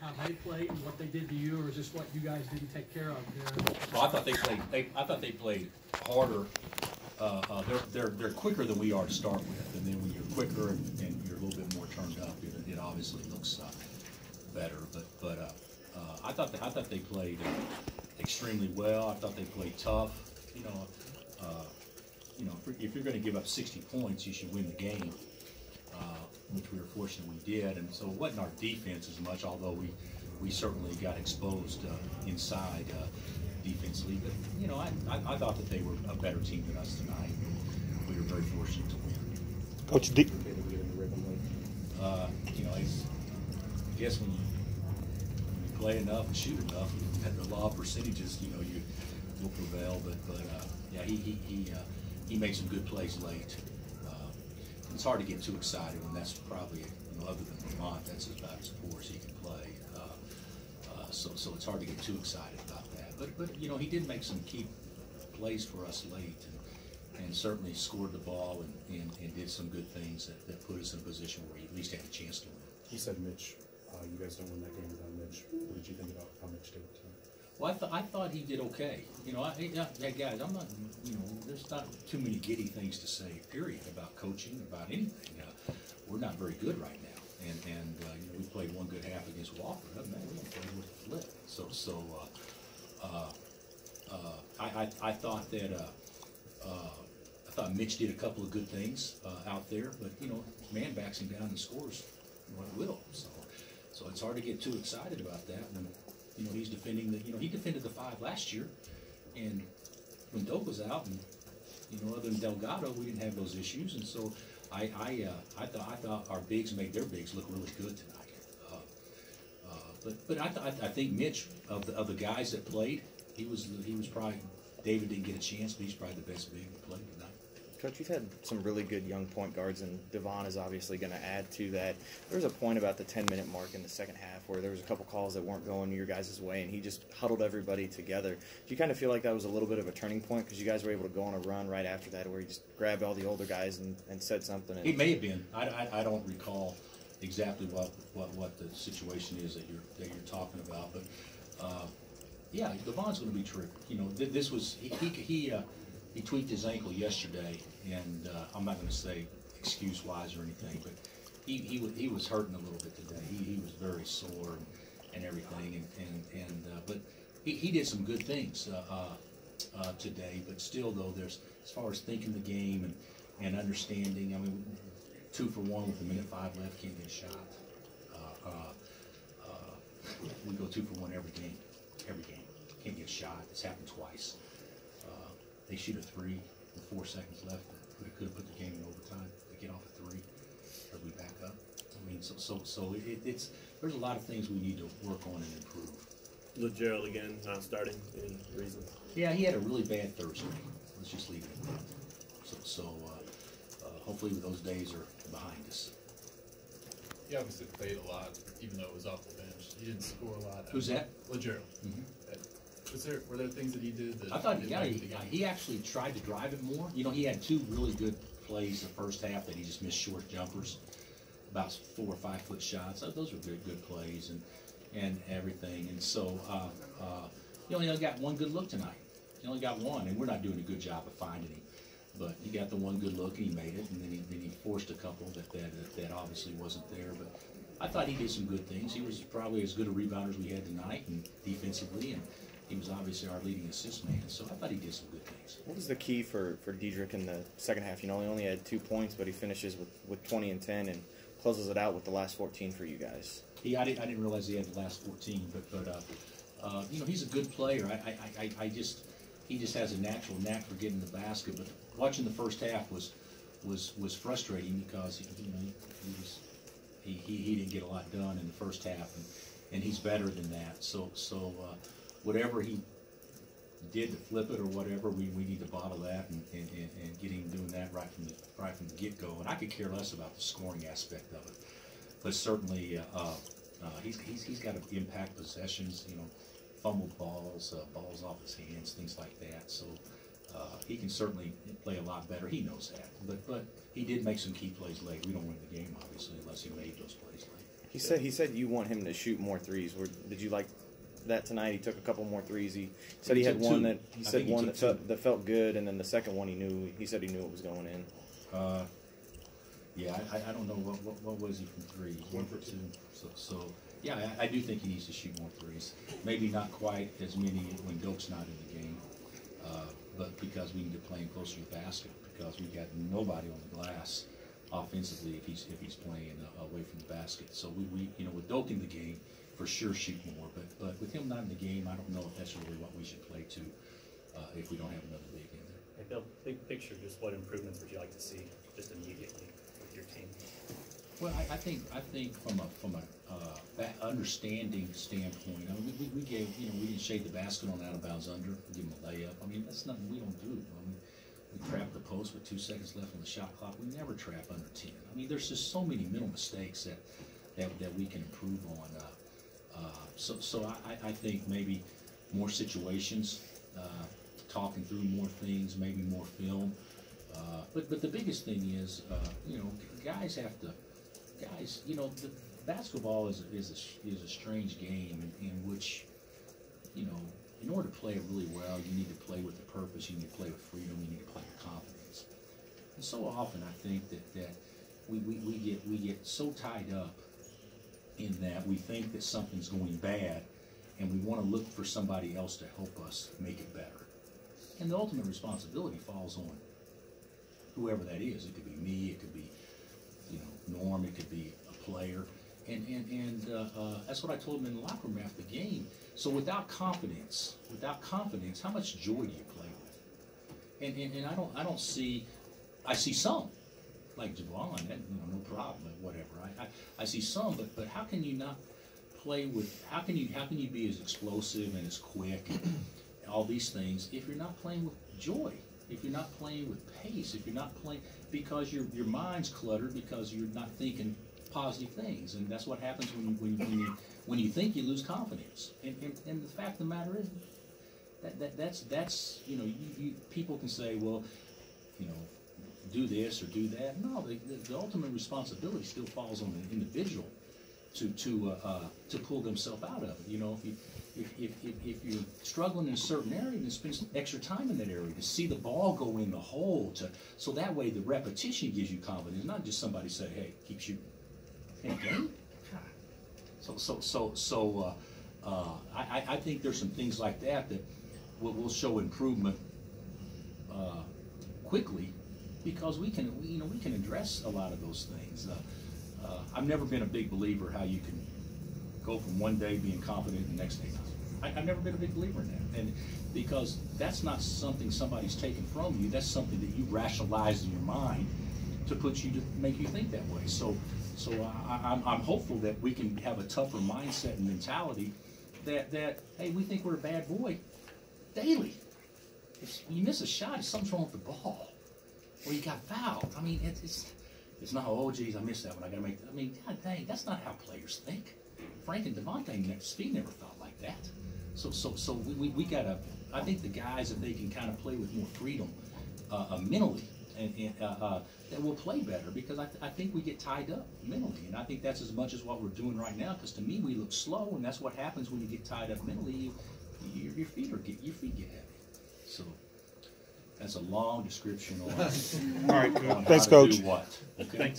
how they played and what they did to you, or is this what you guys didn't take care of there? Well, I thought they played harder. They're quicker than we are to start with, and then when you're quicker and you're a little bit more turned up, it obviously looks better. But I thought they played extremely well. I thought they played tough. If you're going to give up 60 points, you should win the game, which we were fortunate we did. And so it wasn't our defense as much, although we certainly got exposed inside defensively. But I thought that they were a better team than us tonight. We were very fortunate to win. Coach, I guess when you play enough and shoot enough, at the law of percentages, you will prevail. But yeah, he made some good plays late. It's hard to get too excited when that's probably, other than Vermont, that's about as poor as he can play. So it's hard to get too excited about that. But he did make some key plays for us late, and certainly scored the ball and did some good things that put us in a position where he at least had a chance to win. You said Mitch. You guys don't win that game without Mitch. What did you think about how Mitch did? Well, I thought he did okay. Guys, I'm not. There's not too many giddy things to say. Period about coaching, about anything. We're not very good right now, and we played one good half against Walker. Doesn't matter. We played with the flip. I thought that. I thought Mitch did a couple of good things out there, but man backs him down and scores what will. So it's hard to get too excited about that when he's defending the he defended the 5 last year, and when Doak was out, and other than Delgado, we didn't have those issues, and so I thought our bigs made their bigs look really good tonight. But I think Mitch of the guys that played, he was probably, David didn't get a chance, but he's probably the best big that played tonight. Coach, you've had some really good young point guards, and Devon is obviously going to add to that. There was a point about the 10-minute mark in the second half where there was a couple calls that weren't going your guys' way, and he just huddled everybody together. Do you kind of feel like that was a little bit of a turning point because you guys were able to go on a run right after that where he just grabbed all the older guys and said something? It may have been. I don't recall exactly what the situation is that you're talking about, but yeah, Devon's going to be terrific. This was he tweaked his ankle yesterday, and I'm not going to say excuse-wise or anything, but he was hurting a little bit today. He was very sore and everything, but he did some good things today. But still, though, there's, as far as thinking the game and understanding. I mean, 2 for 1 with 1:05 left, can't get a shot. We go 2 for 1 every game. Can't get a shot. It's happened twice. They shoot a 3 with 4 seconds left. We could have put the game in overtime. They get off a 3, or we back up. I mean, so it's there's a lot of things we need to work on and improve. LeGerald again not starting. Any reason? Yeah, he had a really bad Thursday. Let's just leave it at that. So hopefully those days are behind us. He obviously played a lot, even though it was off the bench. He didn't score a lot. Who's that? LeGerald. Were there things that he did that? I thought he actually tried to drive it more. He had 2 really good plays the first half that he just missed short jumpers, about 4 or 5 foot shots. Those were good plays and everything. And so he only got 1 good look tonight. He only got 1, and we're not doing a good job of finding him. But he got the 1 good look, and he made it, and then he forced a couple that obviously wasn't there. But I thought he did some good things. He was probably as good a rebounder as we had tonight, and defensively, and he was obviously our leading assist man. So I thought he did some good things. What was the key for Diedrich in the second half? He only had 2 points, but he finishes with 20 and 10 and closes it out with the last 14 for you guys. I didn't realize he had the last 14, but he's a good player. He just has a natural knack for getting the basket. But watching the first half was frustrating because he didn't get a lot done in the first half, and he's better than that. So whatever he did to flip it or whatever, we need to bottle that and get him doing that right from the get-go. And I could care less about the scoring aspect of it, but certainly he's got to impact possessions. Fumbled balls, balls off his hands, things like that. So he can certainly play a lot better. He knows that. But he did make some key plays late. We don't win the game, obviously, unless he made those plays late. He said you want him to shoot more threes. Did you like that tonight? He took a couple more threes. He said he had took one two. that he I said think he one took that felt good, and then the second one he said he knew it was going in. Yeah, I don't know what was he from three? 1 for 2. So yeah, I do think he needs to shoot more threes. Maybe not quite as many when Doak's not in the game, but because we need to play him closer to the basket, because we got nobody on the glass offensively if he's playing away from the basket. So we with Doak in the game, for sure shoot more. But with him not in the game, I don't know if that's really what we should play to if we don't have another big in there. Hey Bill, big picture, just what improvements would you like to see just immediately with your team? Well, I think from a understanding standpoint, I mean, we gave, we didn't shade the basket on out of bounds under, give them a layup. I mean, that's nothing we don't do. I mean, we trap the post with 2 seconds left on the shot clock. We never trap under 10. I mean, there's just so many mental mistakes that we can improve on. So I think maybe more situations, talking through more things, maybe more film. But the biggest thing is, guys have to. The basketball is a strange game in which, in order to play it really well, you need to play with a purpose, you need to play with freedom, you need to play with confidence. And so often I think that we get so tied up in that we think that something's going bad, and we want to look for somebody else to help us make it better. And the ultimate responsibility falls on whoever that is. It could be me, it could be Norm, it could be a player, and that's what I told him in the locker room after the game. So without confidence, how much joy do you play with? And I don't see. I see some, like Javon, no problem, whatever. I see some, but how can you not play with? How can you be as explosive and as quick and all these things if you're not playing with joy? If you're not playing with pace, if you're not playing, because your mind's cluttered, because you're not thinking positive things, and that's what happens when you think, you lose confidence. And the fact of the matter is that's you people can say, well, do this or do that. No, the ultimate responsibility still falls on the individual to pull themselves out of it. If you're struggling in a certain area, then spend some extra time in that area to see the ball go in the hole. So that way the repetition gives you confidence, not just somebody say, "Hey, keep shooting." Hey, game. I think there's some things like that will show improvement quickly, because we can address a lot of those things. I've never been a big believer how you can go from one day being confident and the next day not. I've never been a big believer in that, and because that's not something somebody's taken from you. That's something that you rationalize in your mind to make you think that way. So I'm hopeful that we can have a tougher mindset and mentality that hey, we think we're a bad boy daily. If you miss a shot, if something's wrong with the ball, or you got fouled. I mean, it's not, oh geez, I missed that one, I gotta make. I mean, God dang, that's not how players think. Frank and Devontae Speed never felt like that. So we gotta. I think the guys, if they can kind of play with more freedom mentally, and that will play better, because I think we get tied up mentally, and I think that's as much as what we're doing right now. Because to me, we look slow, and that's what happens when you get tied up mentally. Your feet get heavy. So that's a long description on. All right, on thanks, how to Coach. do what. Okay.